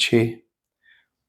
6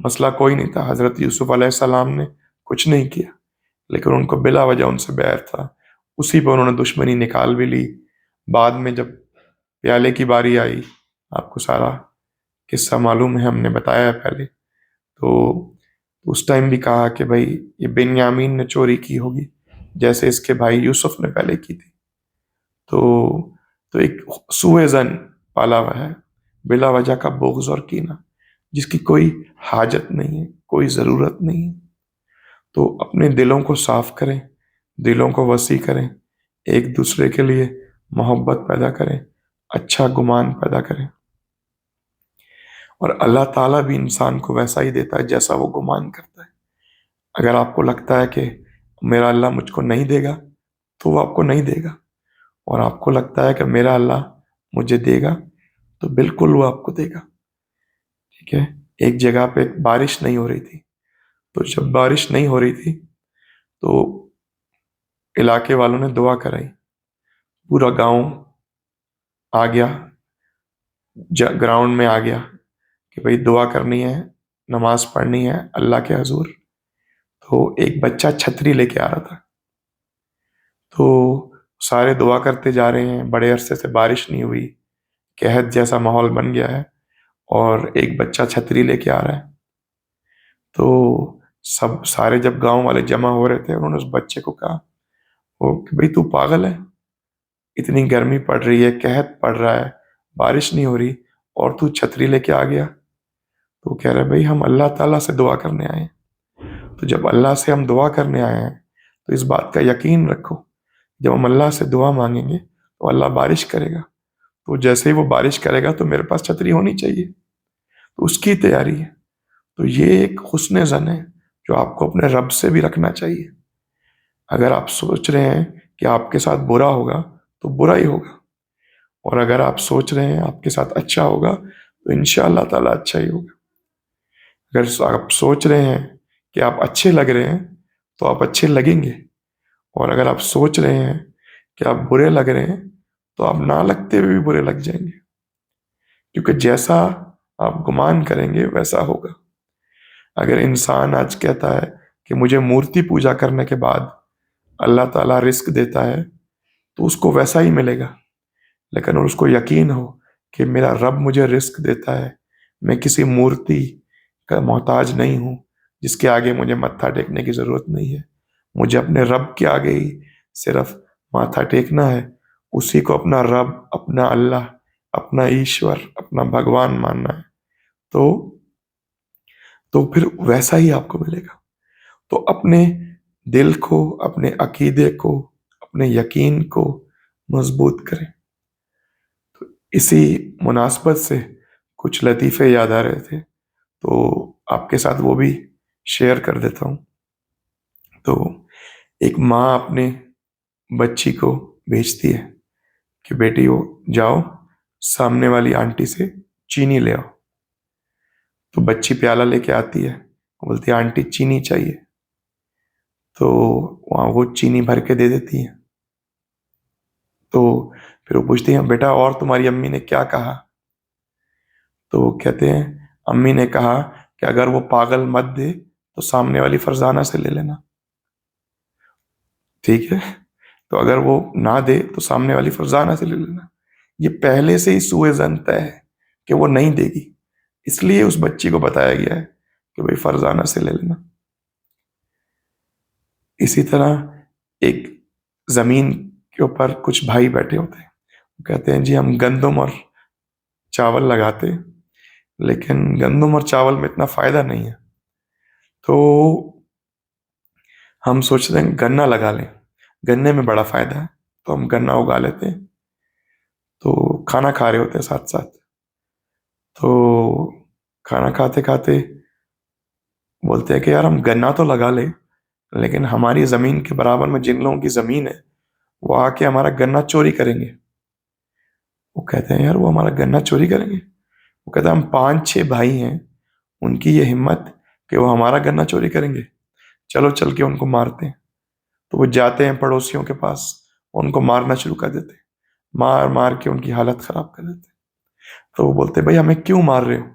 مسئلہ کوئی نہیں تھا، حضرت یوسف علیہ السلام نے کچھ نہیں کیا، لیکن ان کو بلا وجہ ان سے بیر تھا، اسی پہ انہوں نے دشمنی نکال بھی لی۔ بعد میں جب پیالے کی باری آئی، آپ کو سارا قصہ معلوم ہے، ہم نے بتایا ہے پہلے، تو اس ٹائم بھی کہا کہ بھائی یہ بنیامین نے چوری کی ہوگی جیسے اس کے بھائی یوسف نے پہلے کی تھی۔ تو ایک سوء ظن پالا ہوا ہے، بلا وجہ کا بغض اور کینہ، جس کی کوئی حاجت نہیں ہے، کوئی ضرورت نہیں ہے۔ تو اپنے دلوں کو صاف کریں، دلوں کو وسیع کریں، ایک دوسرے کے لیے محبت پیدا کریں، اچھا گمان پیدا کریں، اور اللہ تعالیٰ بھی انسان کو ویسا ہی دیتا ہے جیسا وہ گمان کرتا ہے۔ اگر آپ کو لگتا ہے کہ میرا اللہ مجھ کو نہیں دے گا تو وہ آپ کو نہیں دے گا، اور آپ کو لگتا ہے کہ میرا اللہ مجھے دے گا تو بالکل وہ آپ کو دے گا۔ ٹھیک ہے، ایک جگہ پہ بارش نہیں ہو رہی تھی، تو جب بارش نہیں ہو رہی تھی تو علاقے والوں نے دعا کرائی، پورا گاؤں آ گیا، گراؤنڈ میں آ گیا کہ بھئی دعا کرنی ہے، نماز پڑھنی ہے اللہ کے حضور۔ تو ایک بچہ چھتری لے کے آ رہا تھا، تو سارے دعا کرتے جا رہے ہیں، بڑے عرصے سے بارش نہیں ہوئی، قحط جیسا ماحول بن گیا ہے، اور ایک بچہ چھتری لے کے آ رہا ہے۔ تو سارے جب گاؤں والے جمع ہو رہے تھے، انہوں نے اس بچے کو کہا کہ بھئی تو پاگل ہے، اتنی گرمی پڑ رہی ہے، قحط پڑ رہا ہے، بارش نہیں ہو رہی، اور تو چھتری لے کے آ گیا۔ تو وہ کہہ رہے بھئی ہم اللہ تعالیٰ سے دعا کرنے آئے ہیں، تو جب اللہ سے ہم دعا کرنے آئے ہیں تو اس بات کا یقین رکھو، جب ہم اللہ سے دعا مانگیں گے تو اللہ بارش کرے گا، تو جیسے ہی وہ بارش کرے گا تو میرے پاس چھتری ہونی چاہیے، تو اس کی تیاری ہے۔ تو یہ ایک حسن ظن ہے جو آپ کو اپنے رب سے بھی رکھنا چاہیے۔ اگر آپ سوچ رہے ہیں کہ آپ کے ساتھ برا ہوگا تو برا ہی ہوگا، اور اگر آپ سوچ رہے ہیں آپ کے ساتھ اچھا ہوگا تو انشاءاللہ تعالیٰ اچھا ہی ہوگا۔ اگر آپ سوچ رہے ہیں کہ آپ اچھے لگ رہے ہیں تو آپ اچھے لگیں گے، اور اگر آپ سوچ رہے ہیں کہ آپ برے لگ رہے ہیں تو آپ نہ لگتے ہوئے بھی برے لگ جائیں گے، کیونکہ جیسا آپ گمان کریں گے ویسا ہوگا۔ اگر انسان آج کہتا ہے کہ مجھے مورتی پوجا کرنے کے بعد اللہ تعالیٰ رزق دیتا ہے تو اس کو ویسا ہی ملے گا، لیکن اور اس کو یقین ہو کہ میرا رب مجھے رزق دیتا ہے، میں کسی مورتی کا محتاج نہیں ہوں جس کے آگے مجھے ماتھا ٹیکنے کی ضرورت نہیں ہے، مجھے اپنے رب کے آگے ہی صرف ماتھا ٹیکنا ہے، اسی کو اپنا رب، اپنا اللہ، اپنا ایشور، اپنا بھگوان ماننا ہے، تو پھر ویسا ہی آپ کو ملے گا۔ تو اپنے دل کو، اپنے عقیدے کو، اپنے یقین کو مضبوط کریں۔ تو اسی مناسبت سے کچھ لطیفے یاد آ رہے تھے، تو آپ کے ساتھ وہ بھی شیئر کر دیتا ہوں۔ تو ایک ماں اپنے بچی کو بھیجتی ہے کہ بیٹی وہ جاؤ سامنے والی آنٹی سے چینی لے آؤ۔ تو بچی پیالہ لے کے آتی ہے، بولتی ہے آنٹی چینی چاہیے، تو وہاں وہ چینی بھر کے دے دیتی ہے۔ تو پھر وہ پوچھتی ہیں بیٹا اور تمہاری امی نے کیا کہا؟ تو وہ کہتے ہیں امی نے کہا کہ اگر وہ پاگل مت دے تو سامنے والی فرزانہ سے لے لینا۔ ٹھیک ہے، تو اگر وہ نہ دے تو سامنے والی فرزانہ سے لے لینا۔ یہ پہلے سے ہی سوء ظن طے ہے کہ وہ نہیں دے گی، اس لیے اس بچی کو بتایا گیا ہے کہ بھئی فرزانہ سے لے لینا۔ اسی طرح ایک زمین کے اوپر کچھ بھائی بیٹھے ہوتے ہیں، وہ کہتے ہیں جی ہم گندم اور چاول لگاتے، لیکن گندم اور چاول میں اتنا فائدہ نہیں ہے، تو ہم سوچتے ہیں گنا لگا لیں، گنے میں بڑا فائدہ ہے، تو ہم گنا اگا لیتے ہیں۔ تو کھانا کھا رہے ہوتے ہیں ساتھ ساتھ، تو کھانا کھاتے کھاتے بولتے ہیں کہ یار ہم گنا تو لگا لیں، لیکن ہماری زمین کے برابر میں جن لوگوں کی زمین ہے وہ آ کے ہمارا گنا چوری کریں گے۔ وہ کہتے ہیں یار وہ ہمارا گنا چوری کریں گے؟ وہ کہتے ہیں ہم 5-6 بھائی ہیں، ان کی یہ ہمت کہ وہ ہمارا گنا چوری کریں گے، چلو چل کے ان کو مارتے ہیں۔ تو وہ جاتے ہیں پڑوسیوں کے پاس، ان کو مارنا شروع کر دیتے ہیں، مار مار کے ان کی حالت خراب کر دیتے ہیں۔ تو وہ بولتے ہیں بھائی ہمیں کیوں مار رہے ہو؟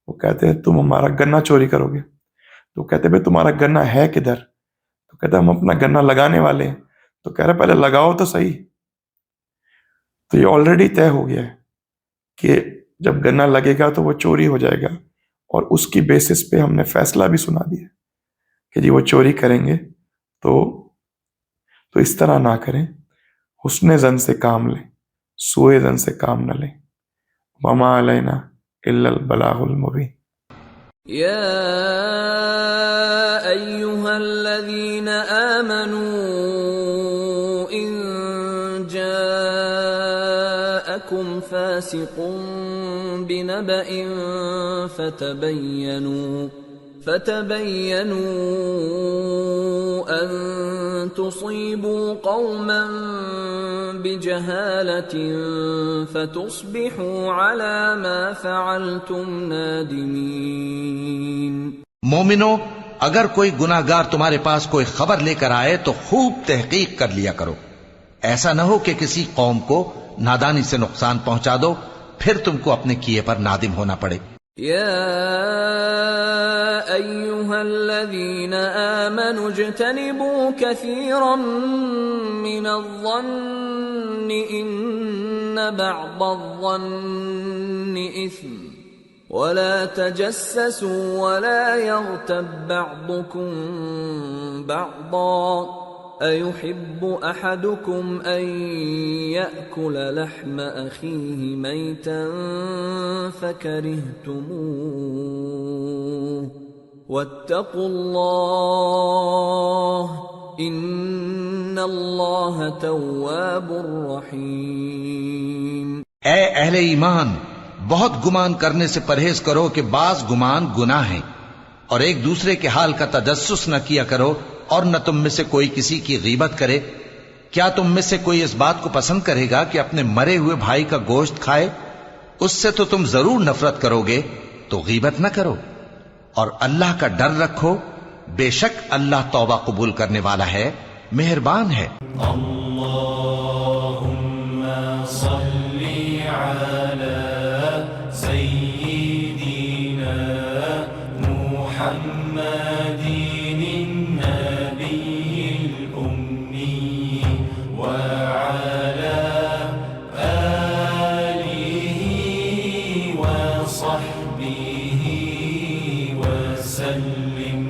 وہ کہتے ہیں تم ہمارا گنا چوری کرو گے. تو کہتے بھائی تمہارا گنا ہے کدھر؟ تو کہتے ہم اپنا گنا لگانے والے ہیں. تو کہہ رہے پہلے لگاؤ تو صحیح. تو یہ آلریڈی طے ہو گیا ہے کہ جب گنا لگے گا تو وہ چوری ہو جائے گا، اور اس کی بیسس پہ ہم نے فیصلہ بھی سنا دیا کہ جی وہ چوری کریں گے. تو اس طرح نہ کریں، حسن زن سے کام لیں، سوء زن سے کام نہ لیں. وما علینا الا البلاغ المبین. يا أيها الذين آمنوا إن جاءكم فاسق بنبأ فتبينوا أن تصيبوا قوما بجهالة فتصبحوا على ما فعلتم نادمين. مومنو، اگر کوئی گناہگار تمہارے پاس کوئی خبر لے کر آئے تو خوب تحقیق کر لیا کرو، ایسا نہ ہو کہ کسی قوم کو نادانی سے نقصان پہنچا دو، پھر تم کو اپنے کیے پر نادم ہونا پڑے. يا أيها الذين آمنوا اجتنبوا كثيرا من الظن إن بعض الظن إثم ولا تجسسوا ولا يغتب بعضكم بعضا أيحب أحدكم أن يأكل لحم أخيه ميتا فكرهتموه واتقوا الله إن الله تواب رحيم. اے اہل ایمان، بہت گمان کرنے سے پرہیز کرو کہ بعض گمان گناہ ہیں، اور ایک دوسرے کے حال کا تجسس نہ کیا کرو، اور نہ تم میں سے کوئی کسی کی غیبت کرے. کیا تم میں سے کوئی اس بات کو پسند کرے گا کہ اپنے مرے ہوئے بھائی کا گوشت کھائے؟ اس سے تو تم ضرور نفرت کرو گے، تو غیبت نہ کرو، اور اللہ کا ڈر رکھو، بے شک اللہ توبہ قبول کرنے والا ہے، مہربان ہے. اللہم صلی علی سیدنا محمد وصحبه وسلم.